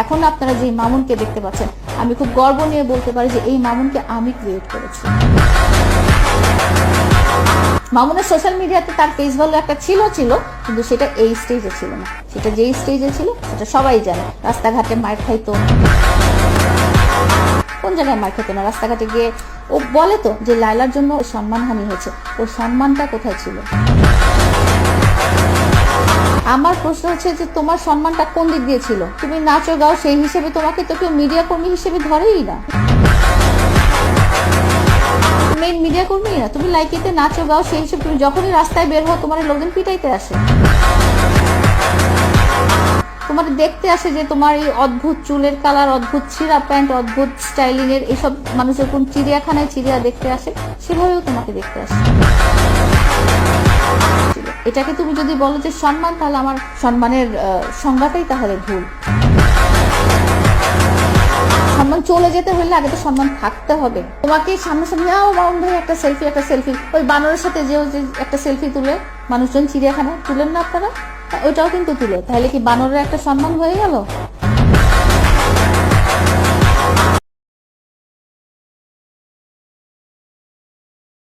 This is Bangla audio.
এখন আপনারা যে মামুনকে দেখতে পাচ্ছেন, আমি খুব গর্ব নিয়ে বলতে পারি যে এই মামুনকে আমি ক্রিয়েট করেছি। মামুনের সোশ্যাল মিডিয়াতে তার পেজ ভ্যালু একটা ছিল কিন্তু সেটা এই স্টেজে ছিল না। সেটা যেই স্টেজে ছিল সেটা সবাই জানে। রাস্তাঘাটে মার খাইতো, কোন জায়গায় মার খেতো না, রাস্তাঘাটে গিয়ে ও বলে তো যে লায়লার জন্য সম্মানহানি হয়েছে, ওর সম্মানটা কোথায় ছিল? আমার প্রশ্ন হচ্ছে যে তোমার সম্মানটা কোন দিক দিয়ে ছিল? তুমি নাচো গাও, সেই হিসেবে তোমাকে তো কেউ মিডিয়া কর্মী হিসেবে ধরেই না, মেইন মিডিয়া কর্মী না। তুমি লাইকিতে নাচো গাও, সেই হিসেবে তুমি যখনই রাস্তায় বের হও তোমার লোকজন পিটাইতে আসে, তোমার দেখতে আসে যে তোমার এই অদ্ভুত চুলের কালার, অদ্ভুত ছিঁড়া প্যান্ট, অদ্ভুত স্টাইলিং এর এইসব মানুষ যখন চিড়িয়াখানায় চিড়িয়া দেখতে আসে সেভাবেও তোমাকে দেখতে আসে। এটাকে তুমি যদি বলো যে সম্মান, তাহলে আমার সম্মানের সংজ্ঞাটাই তাহলে ভুল। সম্মান চলে যেতে হলে আগে তো সম্মান থাকতে হবে। তোমাকে সামনাসামনি মামুন ভাই একটা সেলফি, ওই বানরের সাথে যে একটা সেলফি তুলে মানুষজন চিড়িয়াখানায় তুলেন না আপনারা, ওইটাও কিন্তু তুলে, তাহলে কি বানরের একটা সম্মান হয়ে গেল?